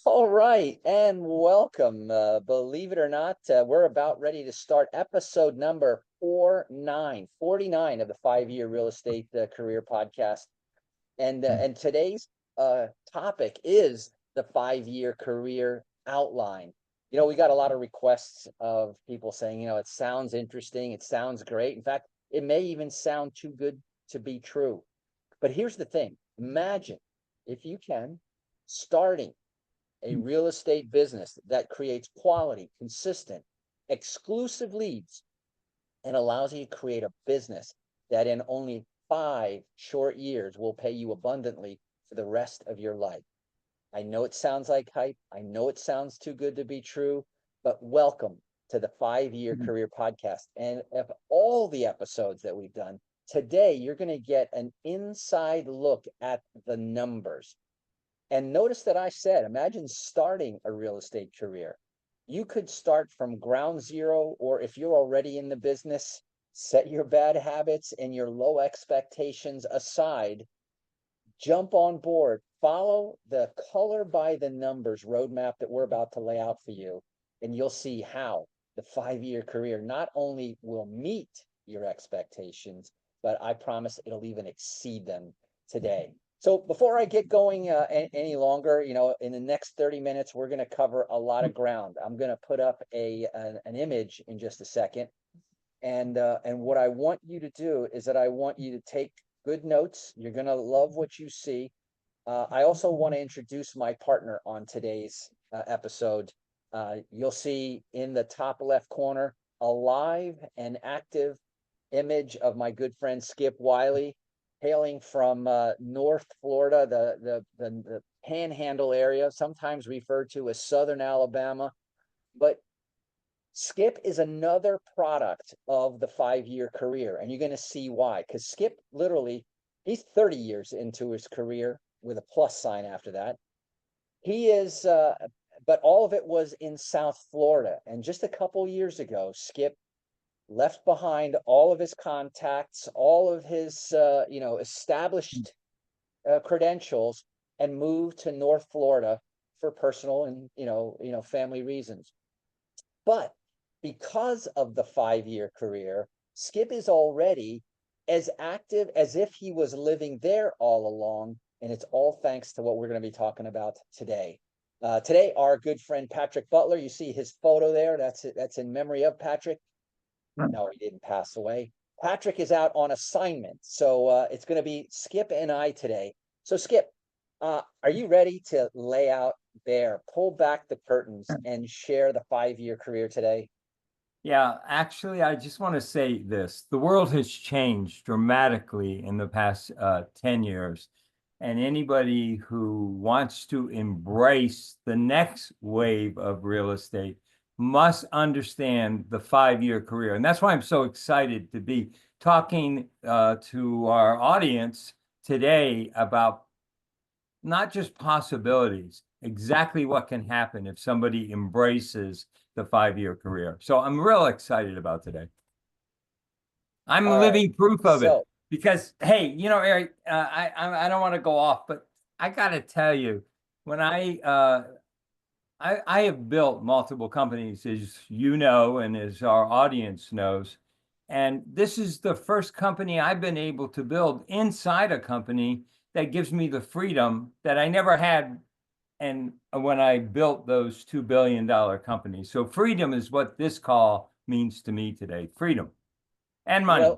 All right, and welcome. Believe it or not, we're about ready to start episode number 49 of the 5-Year Real Estate Career Podcast. And today's topic is the 5-year career outline. We got a lot of requests of people saying, it sounds interesting, it sounds great. In fact, it may even sound too good to be true. But here's the thing. Imagine, if you can, starting a real estate business that creates quality, consistent, exclusive leads and allows you to create a business that in only 5 short years will pay you abundantly for the rest of your life. I know it sounds like hype. I know it sounds too good to be true, but welcome to the 5-Year Career Podcast. And of all the episodes that we've done, today you're going to get an inside look at the numbers. And notice that I said, imagine starting a real estate career. You could start from ground zero, or if you're already in the business, set your bad habits and your low expectations aside, jump on board, follow the color by the numbers roadmap that we're about to lay out for you, and you'll see how the 5-year career not only will meet your expectations, but I promise it'll even exceed them today. So before I get going any longer, in the next 30 minutes, we're going to cover a lot of ground. I'm going to put up an image in just a second. And what I want you to do is that I want you to take good notes. You're going to love what you see. I also want to introduce my partner on today's episode. You'll see in the top left corner a live and active image of my good friend Skip Wiley, hailing from North Florida, the Panhandle area, sometimes referred to as Southern Alabama. But Skip is another product of the 5-year career, and you're going to see why. Because Skip, literally, he's 30 years into his career with a plus sign after that. He is, but all of it was in South Florida. And just a couple years ago, Skip left behind all of his contacts, all of his, established credentials, and moved to North Florida for personal and, family reasons. But because of the 5-year career, Skip is already as active as if he was living there all along. And it's all thanks to what we're going to be talking about today. Today, our good friend Patrick Butler, you see his photo there. That's in memory of Patrick. No, he didn't pass away. Patrick is out on assignment. So it's going to be Skip and I today. So Skip, are you ready to lay out there, pull back the curtains and share the 5-year career today? Yeah, actually, I just want to say this. The world has changed dramatically in the past 10 years. And anybody who wants to embrace the next wave of real estate must understand the 5-year career. And that's why I'm so excited to be talking to our audience today about not just possibilities, exactly what can happen if somebody embraces the 5-year career. So I'm real excited about today. I'm All right. living proof of it So because, hey, Eric, I don't want to go off, but I got to tell you, when I have built multiple companies, as you know, and as our audience knows, and this is the first company I've been able to build inside a company that gives me the freedom that I never had. And when I built those $2 billion companies. So freedom is what this call means to me today. Freedom and money.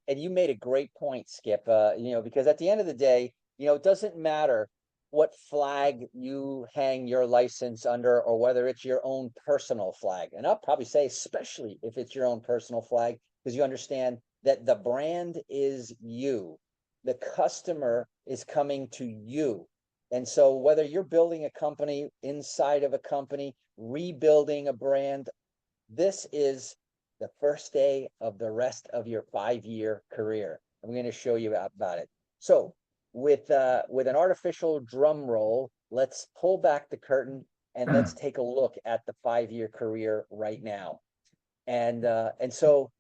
and you made a great point, Skip. Because at the end of the day, it doesn't matter what flag you hang your license under, or whether it's your own personal flag. And I'll probably say, especially if it's your own personal flag, because you understand that the brand is you. The customer is coming to you. And so whether you're building a company inside of a company, rebuilding a brand, this is the first day of the rest of your 5-year career. I'm going to show you about it. So with an artificial drum roll, let's pull back the curtain and let's take a look at the 5-year career right now. And so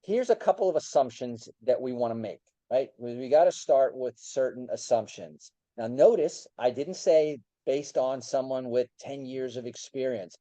here's a couple of assumptions that we want to make, right? We got to start with certain assumptions. Now, notice I didn't say based on someone with 10 years of experience.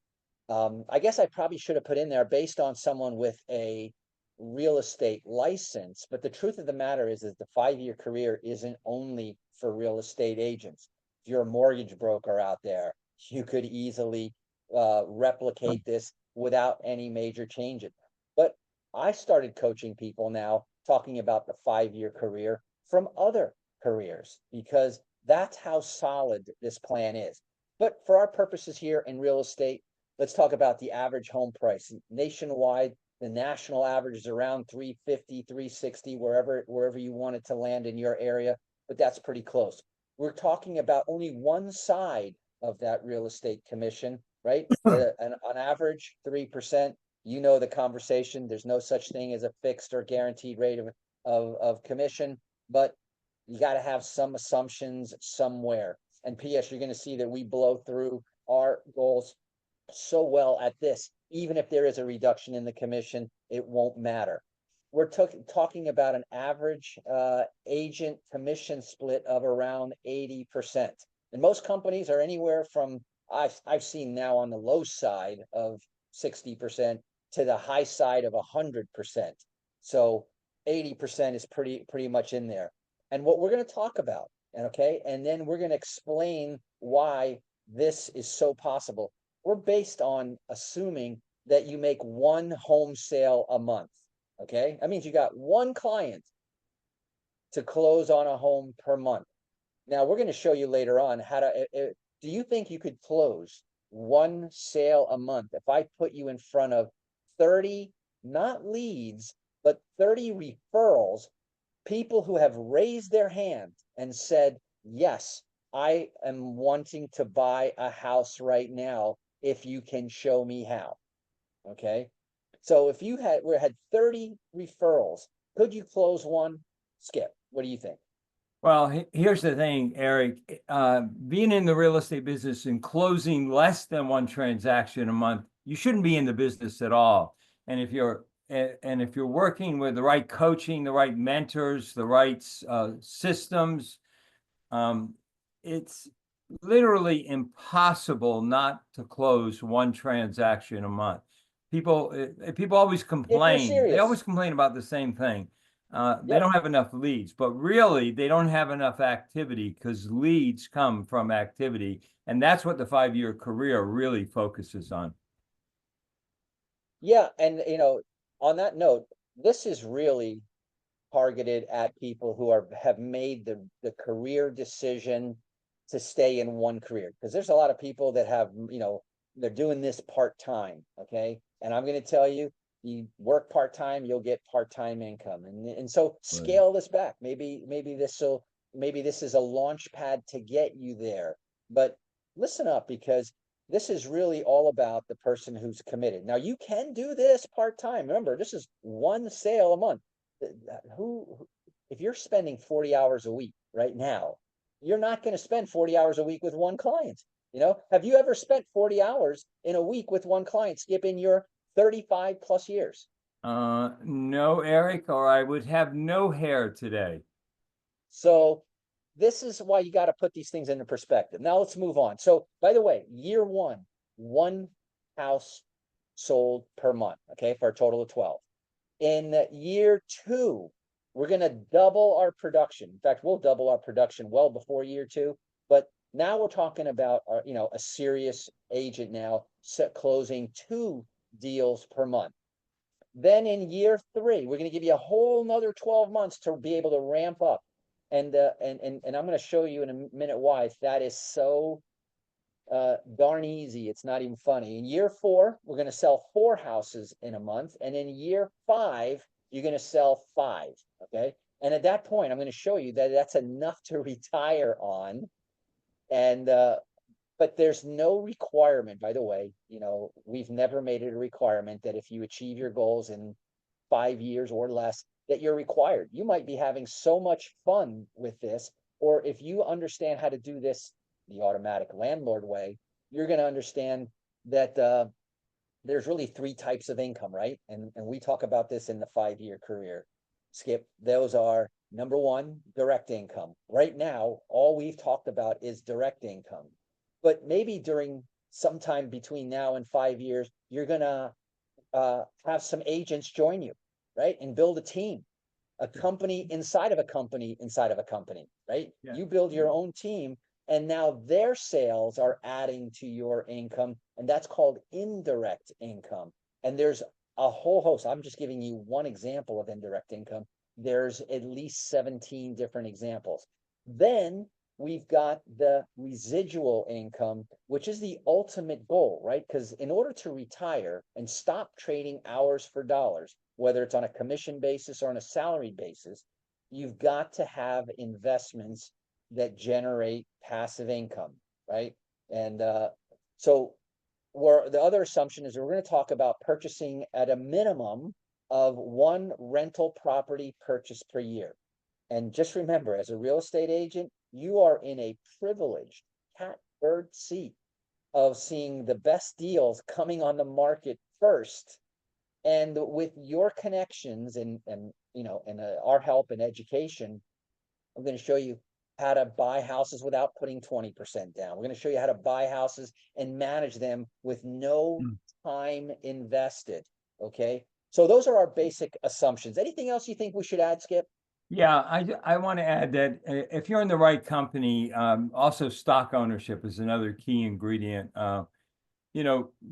I guess I probably should have put in there based on someone with a real estate license, but the truth of the matter is that the 5-year career isn't only for real estate agents. If you're a mortgage broker out there, you could easily replicate this without any major changes. But I started coaching people now talking about the 5-year career from other careers because that's how solid this plan is. But for our purposes here in real estate, let's talk about the average home price nationwide. The national average is around 350, 360, wherever you want it to land in your area, but that's pretty close. We're talking about only one side of that real estate commission, right? On average, 3%. You know the conversation. There's no such thing as a fixed or guaranteed rate of commission, but you got to have some assumptions somewhere. And PS, you're going to see that we blow through our goals so well at this. Even if there is a reduction in the commission, it won't matter. We're talking about an average agent commission split of around 80%. And most companies are anywhere from, I've seen now on the low side of 60% to the high side of 100%. So 80% is pretty much in there. And what we're going to talk about, and then we're going to explain why this is so possible. We're based on assuming that you make one home sale a month. Okay, that means you got one client to close on a home per month. Now we're going to show you later on how to. Do you think you could close one sale a month if I put you in front of 30, not leads, but 30 referrals, people who have raised their hand and said, yes, I am wanting to buy a house right now if you can show me how? Okay. So if you had 30 referrals, could you close one? Skip, what do you think? Well, here's the thing, Eric. Being in the real estate business and closing less than one transaction a month, you shouldn't be in the business at all. And if you're working with the right coaching, the right mentors, the right systems, it's literally impossible not to close one transaction a month. People always complain. They always complain about the same thing. They don't have enough leads, but really they don't have enough activity because leads come from activity. And that's what the 5-year career really focuses on. Yeah. And, on that note, this is really targeted at people who have made the career decision to stay in one career. Because there's a lot of people that have, they're doing this part-time. Okay. And I'm going to tell you, you work part-time, you'll get part-time income. And so scale this back. Maybe this is a launch pad to get you there. But listen up, because this is really all about the person who's committed. Now you can do this part-time. Remember, this is one sale a month. If you're spending 40 hours a week right now, you're not going to spend 40 hours a week with one client. Have you ever spent 40 hours in a week with one client, skipping your 35 plus years? No, Eric, or I would have no hair today. So this is why you got to put these things into perspective. Now let's move on. So by the way, year one house sold per month, okay, for a total of 12. In year 2, we're going to double our production. In fact, we'll double our production well before year 2. But now we're talking about a serious agent now closing 2 deals per month. Then in year 3, we're going to give you a whole nother 12 months to be able to ramp up. And I'm going to show you in a minute why that is so darn easy. It's not even funny. In year 4, we're going to sell 4 houses in a month. And in year 5, you're going to sell 5. Okay. And at that point, I'm going to show you that that's enough to retire on. And, but there's no requirement, by the way, we've never made it a requirement that if you achieve your goals in 5 years or less, that you're required. You might be having so much fun with this, or if you understand how to do this the automatic landlord way, you're going to understand that there's really 3 types of income, right? And we talk about this in the 5-year career. Skip, those are number 1, direct income. Right now, all we've talked about is direct income. but maybe during sometime between now and 5 years, you're gonna have some agents join you, right? And build a team, a company inside of a company inside of a company, right? Yeah. You build your own team, and now their sales are adding to your income, and that's called indirect income. And there's a whole host. I'm just giving you one example of indirect income. There's at least 17 different examples. Then we've got the residual income, which is the ultimate goal, right? Because in order to retire and stop trading hours for dollars, whether it's on a commission basis or on a salary basis, you've got to have investments that generate passive income, right? And so where the other assumption is we're going to talk about purchasing at a minimum of one rental property purchase per year. And just remember, as a real estate agent, you are in a privileged catbird seat of seeing the best deals coming on the market first. And with your connections and our help and education, I'm going to show you how to buy houses without putting 20% down. We're going to show you how to buy houses and manage them with no time invested. Okay. So those are our basic assumptions. Anything else you think we should add, Skip? Yeah, I want to add that if you're in the right company, also stock ownership is another key ingredient.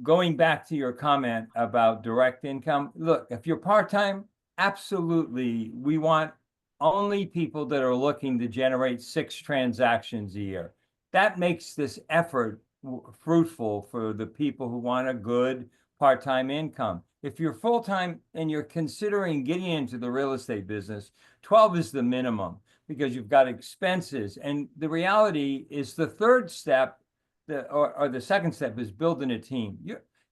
Going back to your comment about direct income, look, if you're part-time, absolutely, we want only people that are looking to generate 6 transactions a year. That makes this effort fruitful for the people who want a good part-time income. If you're full-time and you're considering getting into the real estate business, 12 is the minimum because you've got expenses. And the reality is the third step, or the second step, is building a team.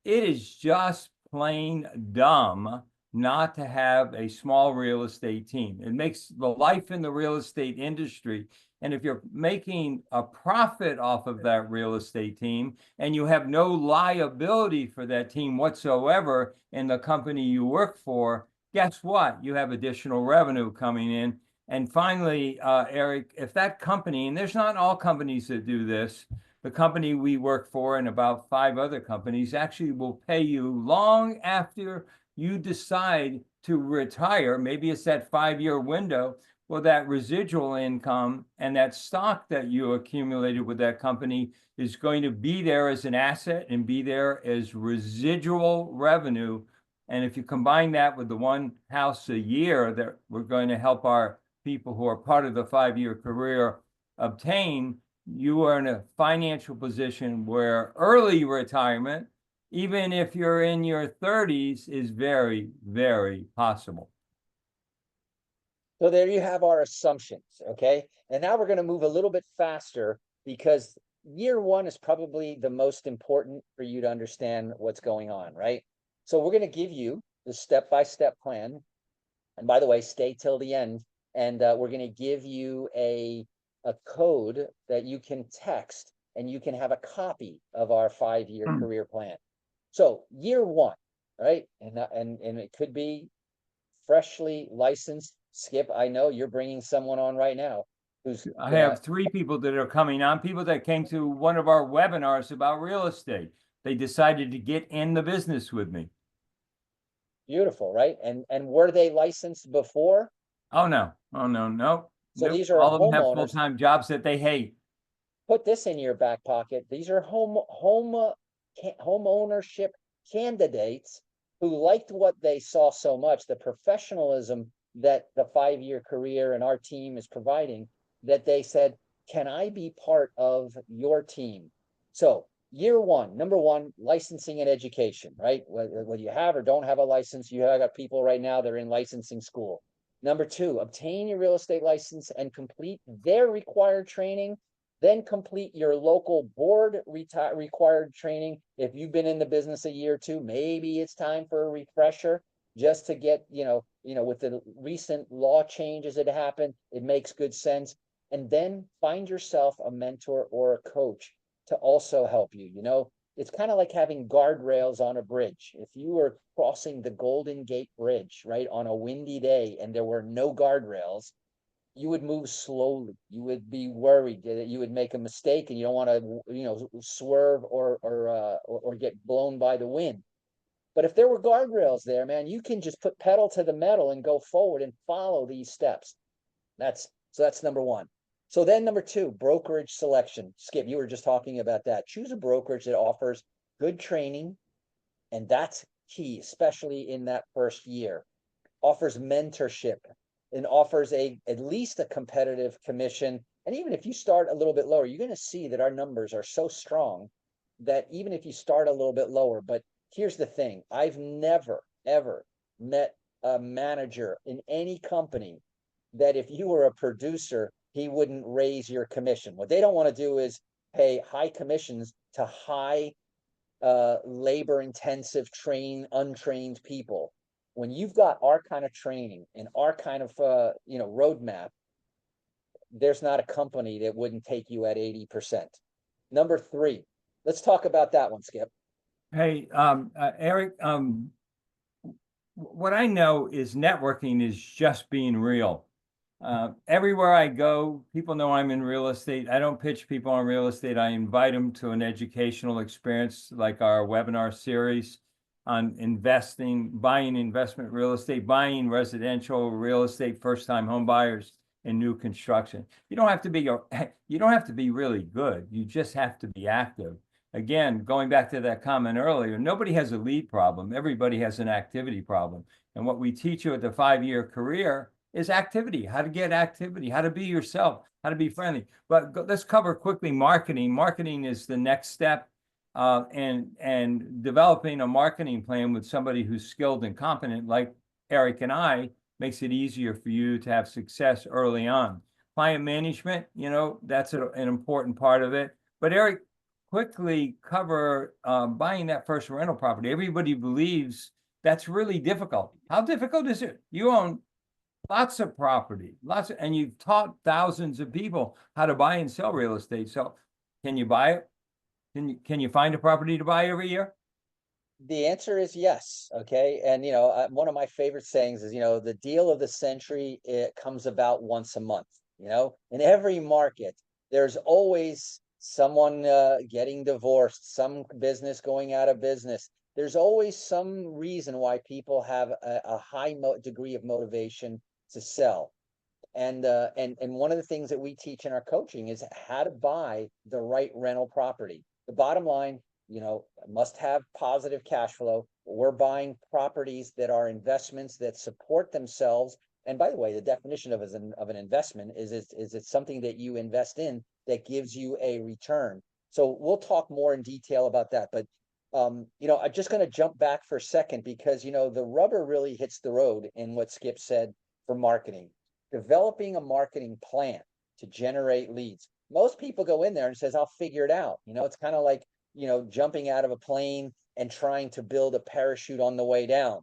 It is just plain dumb not to have a small real estate team. It makes the life in the real estate industry. And if you're making a profit off of that real estate team and you have no liability for that team whatsoever in the company you work for, guess what? You have additional revenue coming in. And finally, Eric, if that company, and there's not all companies that do this, the company we work for and about 5 other companies actually will pay you long after you decide to retire. Maybe it's that 5-year window. Well, that residual income and that stock that you accumulated with that company is going to be there as an asset and be there as residual revenue. And if you combine that with the one house a year that we're going to help our people who are part of the 5-year career obtain, you are in a financial position where early retirement, even if you're in your 30s, is very, very possible. So there you have our assumptions, okay? And now we're going to move a little bit faster because year one is probably the most important for you to understand what's going on, right? So we're going to give you the step-by-step plan. And by the way, stay till the end. And we're going to give you a code that you can text and you can have a copy of our 5-year career plan. So year one, right? And it could be freshly licensed. Skip, I know you're bringing someone on right now who's I have 3 people that are coming on, people that came to one of our webinars about real estate. They decided to get in the business with me. beautiful, right? And were they licensed before? Oh, no. Oh, no, no. So Nope. these are All of them have homeowners. full-time jobs that they hate. Put this in your back pocket. These are home ownership candidates who liked what they saw so much, the professionalism that the 5-year career and our team is providing, that they said, can I be part of your team? So year one, number one, licensing and education, right? Whether you have or don't have a license, you have got people right now that are in licensing school. Number two, obtain your real estate license and complete their required training. Then complete your local board required training. If you've been in the business a year or two, maybe it's time for a refresher just to get, with the recent law changes that happened, it makes good sense. And then find yourself a mentor or a coach to also help you. It's kind of like having guardrails on a bridge. If you were crossing the Golden Gate Bridge, right, on a windy day and there were no guardrails, you would move slowly. You would be worried that you would make a mistake and you don't want to, swerve or get blown by the wind. But if there were guardrails there, man, you can just put pedal to the metal and go forward and follow these steps. That's number one. So then number two, brokerage selection. Skip, you were just talking about that. Choose a brokerage that offers good training, and that's key, especially in that first year. Offers mentorship and offers at least a competitive commission. And even if you start a little bit lower, you're going to see that our numbers are so strong that even if you start a little bit lower, but here's the thing, I've never, ever met a manager in any company that if you were a producer, he wouldn't raise your commission. What they don't want to do is pay high commissions to high labor intensive untrained people. When you've got our kind of training and our kind of roadmap, there's not a company that wouldn't take you at 80%. Number three, let's talk about that one, Skip. Hey, Eric, what I know is networking is just being real. Everywhere I go, people know I'm in real estate. I don't pitch people on real estate. I invite them to an educational experience like our webinar series on investing, buying investment real estate, buying residential real estate, first-time home buyers and new construction. You don't have to be really good. You just have to be active. Again, going back to that comment earlier, nobody has a lead problem. Everybody has an activity problem. And what we teach you at the 5-year career is activity, how to get activity, how to be yourself, how to be friendly. But let's cover quickly marketing. Marketing is the next step, and developing a marketing plan with somebody who's skilled and competent like Eric and I makes it easier for you to have success early on. Client management, that's an important part of it. But Eric, quickly cover buying that first rental property. Everybody believes that's really difficult. How difficult is it? You own lots of property, and you've taught thousands of people how to buy and sell real estate. So can you buy it? Can you find a property to buy every year? The answer is yes. Okay. And, one of my favorite sayings is, the deal of the century, it comes about once a month. In every market, there's always someone getting divorced, some business going out of business. There's always some reason why people have a high degree of motivation to sell. And one of the things that we teach in our coaching is how to buy the right rental property. The bottom line, must have positive cash flow. We're buying properties that are investments that support themselves. And by the way, the definition of an investment is it's something that you invest in that gives you a return. So we'll talk more in detail about that. But I'm just going to jump back for a second because the rubber really hits the road in what Skip said for marketing. Developing a marketing plan to generate leads. Most people go in there and says, I'll figure it out. It's kind of like, jumping out of a plane and trying to build a parachute on the way down.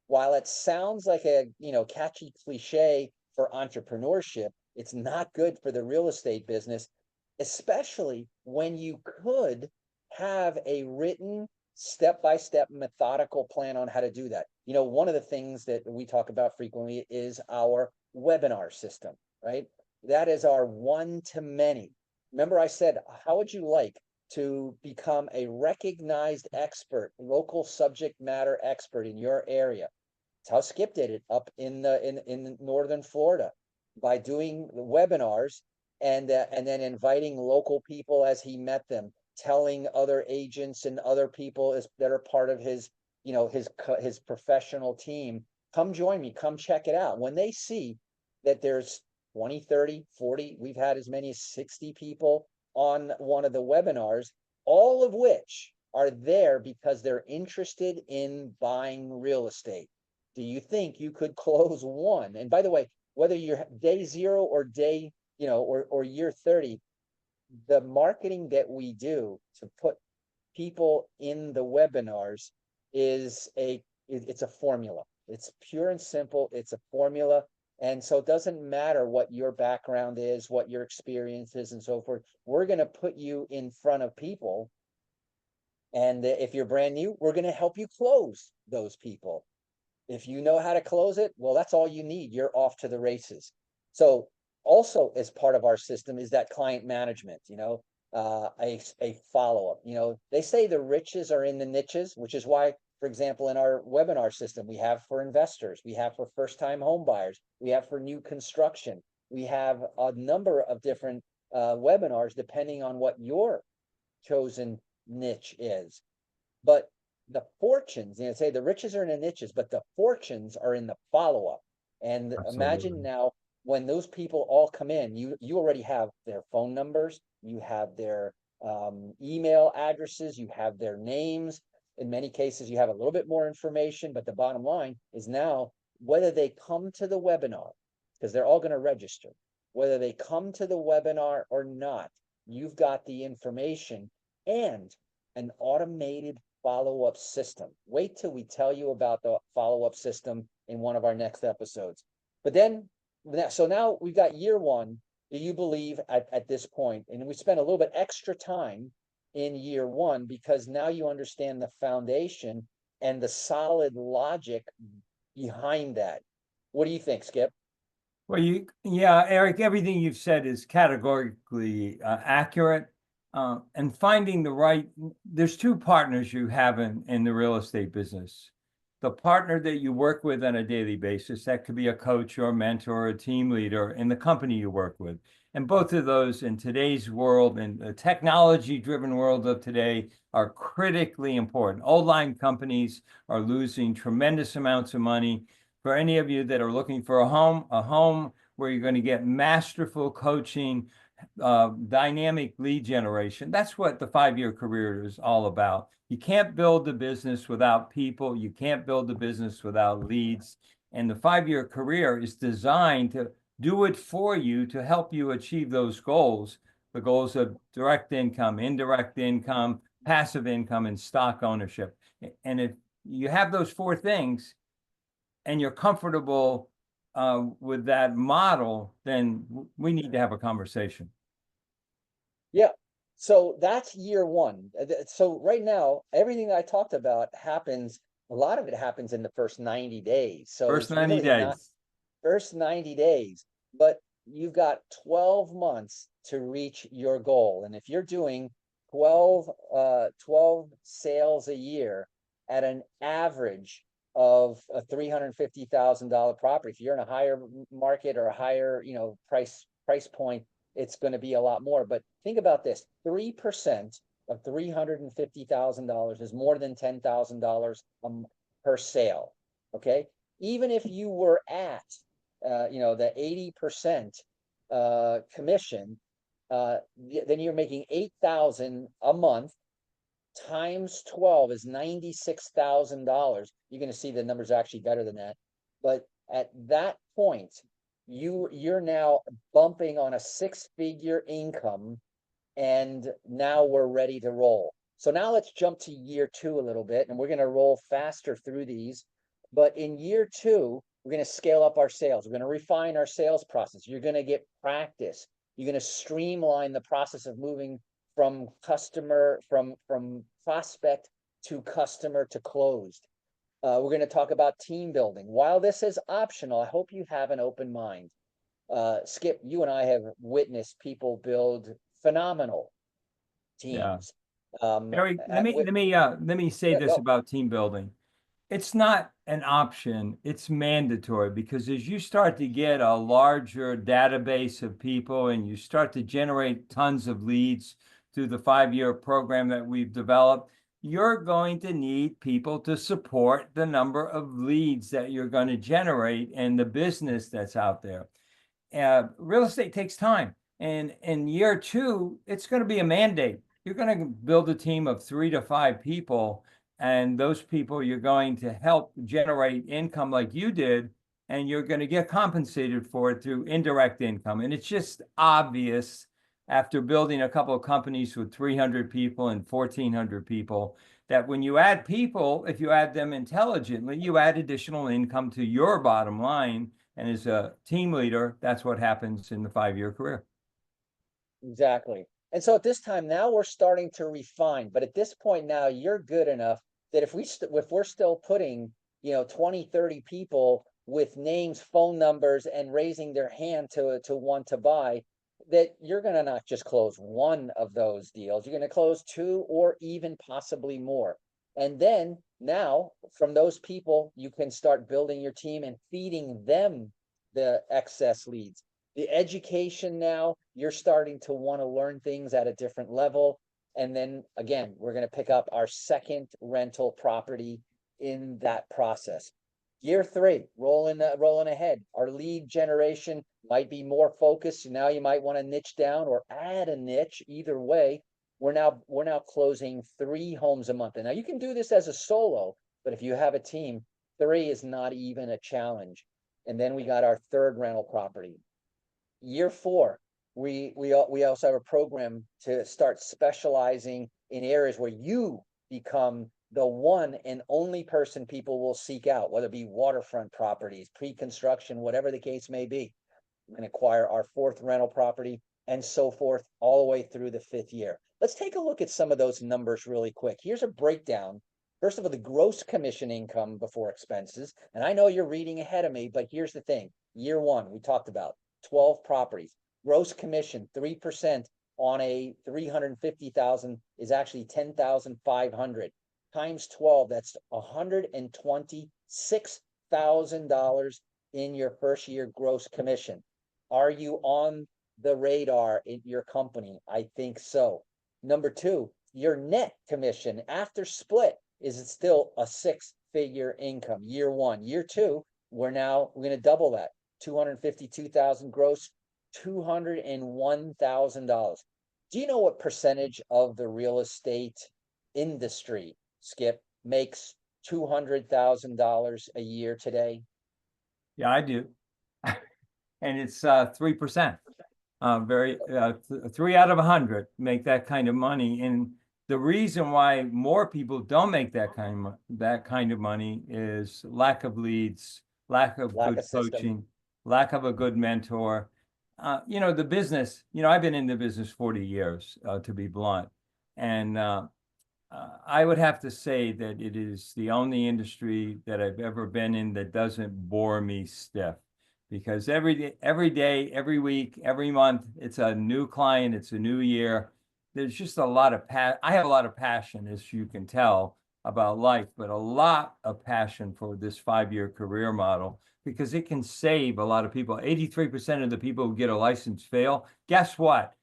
While it sounds like a, catchy cliche for entrepreneurship, it's not good for the real estate business, especially when you could have a written step-by-step methodical plan on how to do that. One of the things that we talk about frequently is our webinar system, right? That is our one-to-many. Remember I said, how would you like to become a recognized expert, local subject matter expert in your area? It's how Skip did it up in northern Florida by doing webinars and then inviting local people as he met them, telling other agents and other people that are part of his his professional team, come join me, come check it out. When they see that there's 20, 30, 40, we've had as many as 60 people on one of the webinars, all of which are there because they're interested in buying real estate. Do you think you could close one? And by the way, whether you're day 0 or day, or year 30, the marketing that we do to put people in the webinars it's a formula. It's pure and simple. It's a formula. And so it doesn't matter what your background is, what your experience is, and so forth. We're going to put you in front of people. And if you're brand new, we're going to help you close those people. If you know how to close it, well, that's all you need. You're off to the races. So also as part of our system is that client management, a follow-up. They say the riches are in the niches, which is why, for example, in our webinar system, we have for investors, we have for first-time home buyers, we have for new construction, we have a number of different webinars depending on what your chosen niche is. But the fortunes, say the riches are in the niches, but the fortunes are in the follow-up. And imagine Absolutely. now when those people all come in, you already have their phone numbers, you have their email addresses, you have their names. In many cases, you have a little bit more information, but the bottom line is now whether they come to the webinar, because they're all going to register, whether they come to the webinar or not, you've got the information and an automated follow-up system. Wait till we tell you about the follow-up system in one of our next episodes. But then, so now we've got year one. Do you believe at this point, and we spent a little bit extra time in year one because now you understand the foundation and the solid logic behind that. What do you think, Skip? Well, yeah, Eric, everything you've said is categorically accurate. And finding there's two partners you have in the real estate business. The partner that you work with on a daily basis, that could be a coach or a mentor or a team leader in the company you work with. And both of those in today's world, in the technology-driven world of today, are critically important. Old-line companies are losing tremendous amounts of money. For any of you that are looking for a home where you're going to get masterful coaching, dynamic lead generation. That's what the 5-year career is all about. You can't build a business without people. You can't build a business without leads. And the 5-year career is designed to do it for you to help you achieve those goals, the goals of direct income, indirect income, passive income, and stock ownership. And if you have those four things and you're comfortable with that model, then we need to have a conversation. Yeah. So that's year one. So right now, everything I talked about happens, a lot of it happens in the first 90 days. So First it's 90 really not days. first 90 days, but you've got 12 months to reach your goal. And if you're doing 12 sales a year at an average of a $350,000 property, if you're in a higher market or a higher, price point, it's going to be a lot more. But think about this: 3% of $350,000 is more than $10,000 per sale. Okay, even if you were at the 80% commission, then you're making 8,000 a month times 12 is $96,000. You're going to see the numbers are actually better than that. But at that point, you're now bumping on a 6-figure income, and now we're ready to roll. So now let's jump to year two a little bit, and we're going to roll faster through these. But in year two, we're going to scale up our sales. We're going to refine our sales process. You're going to get practice. You're going to streamline the process of moving from prospect to customer to closed. We're going to talk about team building. While this is optional, I hope you have an open mind. Skip, you and I have witnessed people build phenomenal Yeah. teams. Eric, let me say Yeah, this go. about team building. It's not an option, it's mandatory, because as you start to get a larger database of people and you start to generate tons of leads through the 5-year program that we've developed, you're going to need people to support the number of leads that you're going to generate and the business that's out there. Real estate takes time. And in year two, it's going to be a mandate. You're going to build a team of 3 to 5 people, and those people you're going to help generate income like you did, and you're going to get compensated for it through indirect income. And it's just obvious after building a couple of companies with 300 people and 1,400 people that when you add people, if you add them intelligently, you add additional income to your bottom line. And as a team leader, that's what happens in the 5-year career. Exactly. And so at this time now we're starting to refine, but at this point now you're good enough that if we're still putting 20, 30 people with names, phone numbers, and raising their hand to want to buy, that you're going to not just close one of those deals, you're going to close two or even possibly more. And then now from those people, you can start building your team and feeding them the excess leads. The education now, you're starting to want to learn things at a different level. And then again, we're going to pick up our second rental property in that process. Year three, rolling ahead. Our lead generation might be more focused. Now you might want to niche down or add a niche. Either way, we're now closing 3 homes a month. And now you can do this as a solo, but if you have a team, 3 is not even a challenge. And then we got our third rental property. Year four, we also have a program to start specializing in areas where you become the one and only person people will seek out, whether it be waterfront properties, pre-construction, whatever the case may be. We're going to acquire our fourth rental property and so forth all the way through the 5th year. Let's take a look at some of those numbers really quick. Here's a breakdown. First of all, the gross commission income before expenses. And I know you're reading ahead of me, but here's the thing. Year one, we talked about 12 properties. Gross commission, 3% on a 350,000 is actually 10,500. Times 12, that's $126,000 in your first year gross commission. Are you on the radar in your company? I think so. Number two, your net commission after split, is it still a 6-figure income? Year one. Year two, we're going to double that. 252,000 gross, $201,000. Do you know what percentage of the real estate industry, Skip, makes $200,000 a year today? Yeah, I do. And it's 3%. Very 3 out of 100 make that kind of money. And the reason why more people don't make that kind of money is lack of leads, lack of good coaching, lack of a good mentor. The business, I've been in the business 40 years, to be blunt. And I would have to say that it is the only industry that I've ever been in that doesn't bore me stiff. Because every day, every week, every month, it's a new client, it's a new year. There's just a lot of I have a lot of passion, as you can tell, about life, but a lot of passion for this 5-year career model, because it can save a lot of people. 83% of the people who get a license fail. Guess what?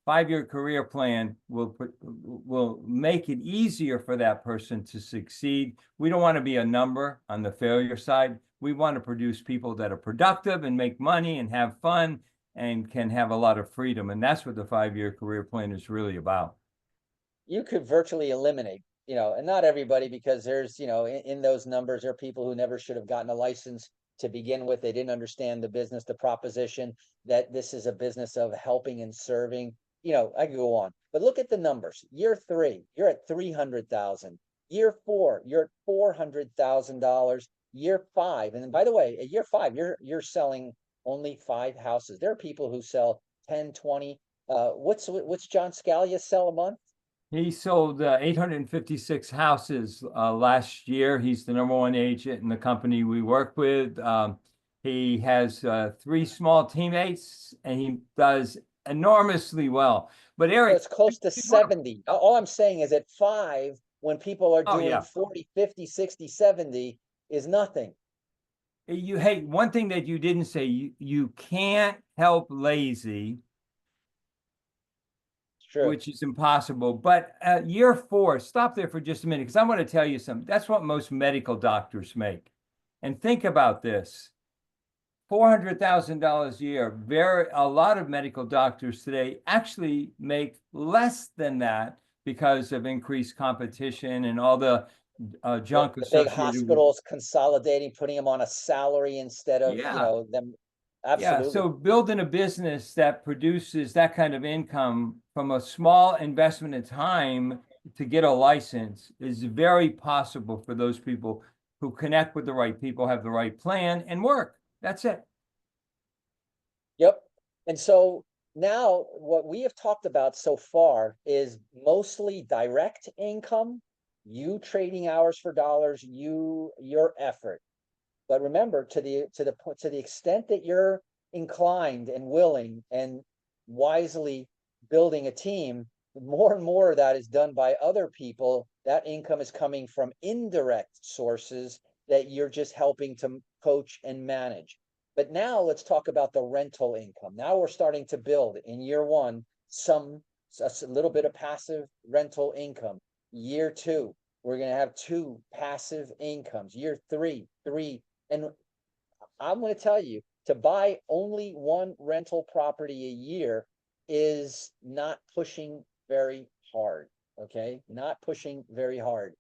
5-year career plan will make it easier for that person to succeed. We don't want to be a number on the failure side. We want to produce people that are productive and make money and have fun and can have a lot of freedom. And that's what the 5-year career plan is really about. You could virtually eliminate, and not everybody, because there's, in those numbers, there are people who never should have gotten a license to begin with. They didn't understand the business, the proposition that this is a business of helping and serving. I could go on, but look at the numbers. Year three, you're at 300,000. Year four, you're at $400,000. Year five, and then by the way, at year five, you're selling only 5 houses. There are people who sell 10, 20. What's John Scalia sell a month? He sold 856 houses last year. He's the #1 agent in the company we work with. He has 3 small teammates, and he does enormously well. But Eric, it's close to 70. All I'm saying is at 5, when people are doing 40, 50, 60, 70, is nothing. Hey, one thing that you didn't say, you can't help lazy. True. Which is impossible. But year 4, stop there for just a minute, because I want to tell you something. That's what most medical doctors make. And think about this. $400,000 a year. A lot of medical doctors today actually make less than that because of increased competition and all the junk associated big hospitals consolidating, putting them on a salary instead of them. Absolutely. Yeah, so building a business that produces that kind of income from a small investment in time to get a license is very possible for those people who connect with the right people, have the right plan, and work. That's it. Yep. And so now what we have talked about so far is mostly direct income, you trading hours for dollars, your effort. But remember, to the extent that you're inclined and willing and wisely building a team, more and more of that is done by other people. That income is coming from indirect sources that you're just helping to coach and manage. But now let's talk about the rental income. Now we're starting to build in year one a little bit of passive rental income. Year two, we're going to have two passive incomes. Year three, three. And I'm going to tell you, to buy only one rental property a year is not pushing very hard. Okay, not pushing very hard.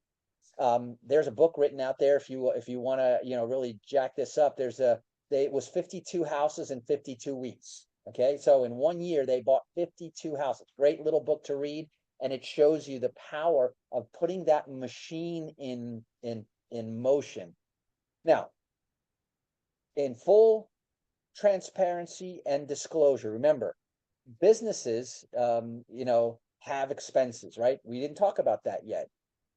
There's a book written out there if you want to really jack this up. It was 52 houses in 52 weeks. Okay, so in 1 year they bought 52 houses. Great little book to read, and it shows you the power of putting that machine in motion. Now, in full transparency and disclosure, remember, businesses have expenses, right? We didn't talk about that yet,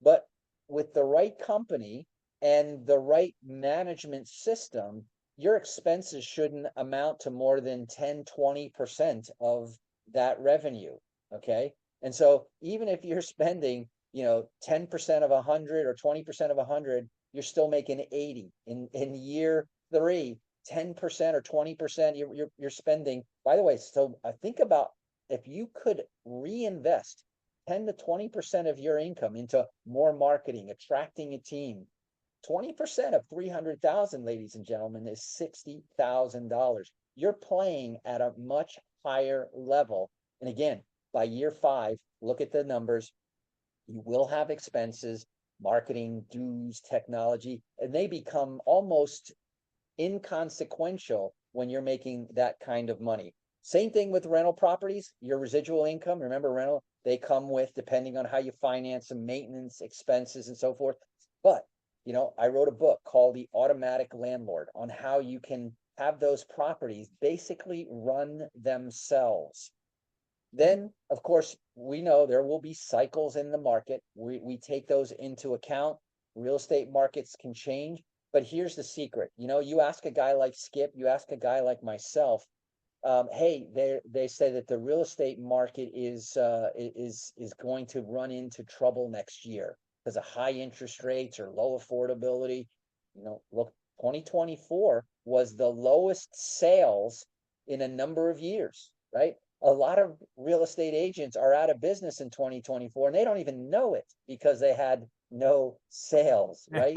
but with the right company and the right management system, your expenses shouldn't amount to more than 10-20% of that revenue. Okay, and so even if you're spending 10% of 100 or 20% of 100, you're still making 80 in year three. 10% or 20% you're spending. By the way, so think about if you could reinvest 10 to 20% of your income into more marketing, attracting a team. 20% of 300,000, ladies and gentlemen, is $60,000. You're playing at a much higher level. And again, by year five, look at the numbers. You will have expenses, marketing, dues, technology, and they become almost inconsequential when you're making that kind of money. Same thing with rental properties. Your residual income, remember, rental, they come with, depending on how you finance them, maintenance expenses and so forth. But I wrote a book called The Automatic Landlord on how you can have those properties basically run themselves. Then, of course, we know there will be cycles in the market. We take those into account. Real estate markets can change. But here's the secret. You ask a guy like Skip, you ask a guy like myself, hey, they say that the real estate market is going to run into trouble next year because of high interest rates or low affordability. Look, 2024 was the lowest sales in a number of years, right? A lot of real estate agents are out of business in 2024, and they don't even know it because they had no sales, right?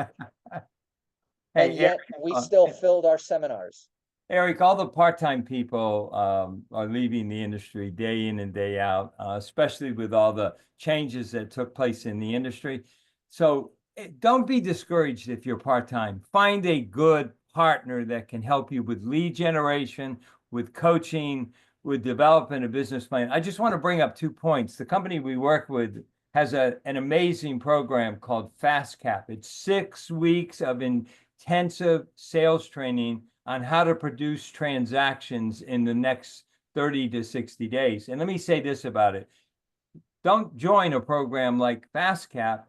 And Hey, yet we still filled our seminars. Eric, all the part-time people are leaving the industry day in and day out, especially with all the changes that took place in the industry. So don't be discouraged if you're part-time. Find a good partner that can help you with lead generation, with coaching, with developing a business plan. I just want to bring up 2 points. The company we work with has an amazing program called FastCap. It's 6 weeks of intensive sales training on how to produce transactions in the next 30 to 60 days. And let me say this about it. Don't join a program like FastCap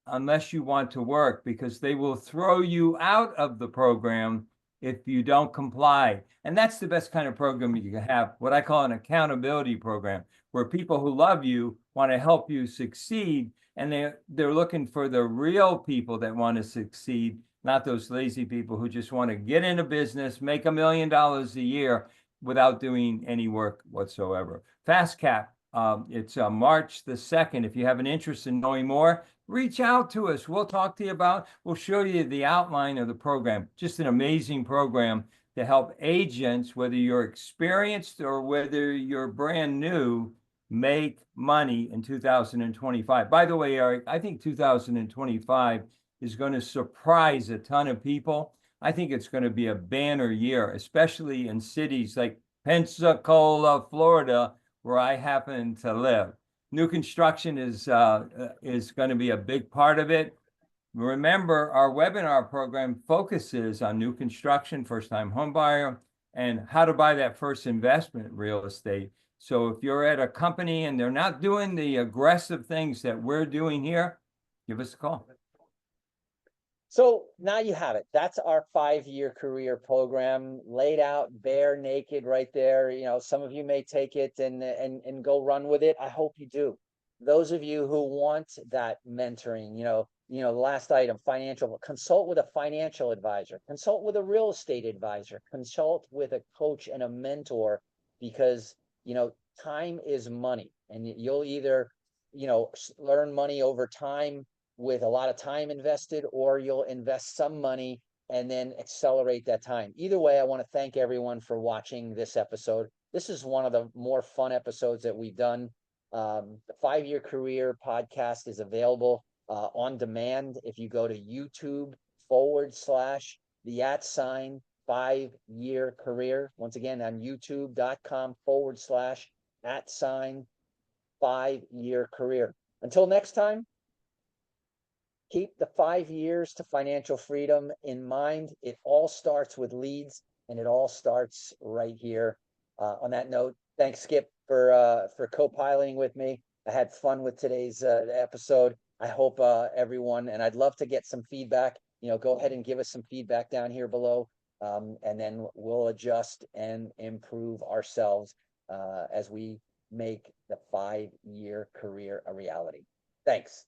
unless you want to work, because they will throw you out of the program if you don't comply. And that's the best kind of program you can have, what I call an accountability program, where people who love you want to help you succeed, and they're looking for the real people that want to succeed, not those lazy people who just want to get into business, make $1 million a year without doing any work whatsoever. FastCap, it's March the 2nd. If you have an interest in knowing more, reach out to us. We'll talk to you we'll show you the outline of the program. Just an amazing program to help agents, whether you're experienced or whether you're brand new, make money in 2025. By the way, Eric, I think 2025 is going to surprise a ton of people. I think it's going to be a banner year, especially in cities like Pensacola, Florida, where I happen to live. New construction is going to be a big part of it. Remember, our webinar program focuses on new construction, first-time home buyer, and how to buy that first investment real estate. So if you're at a company and they're not doing the aggressive things that we're doing here, give us a call. So now you have it. That's our 5-year career program laid out bare naked right there. You know, some of you may take it and go run with it. I hope you do. Those of you who want that mentoring, the last item, financial, consult with a financial advisor, consult with a real estate advisor, consult with a coach and a mentor, because, time is money, and you'll either, learn money over time with a lot of time invested, or you'll invest some money and then accelerate that time. Either way, I want to thank everyone for watching this episode. This is one of the more fun episodes that we've done. The 5-year career podcast is available on demand. If you go to YouTube/the @5-year career, once again, on youtube.com/@5-year career. Until next time, keep the 5 years to financial freedom in mind. It all starts with leads, and it all starts right here. On that note, thanks, Skip, for co-piloting with me. I had fun with today's episode. I hope everyone, and I'd love to get some feedback. Go ahead and give us some feedback down here below, and then we'll adjust and improve ourselves as we make the 5-year career a reality. Thanks.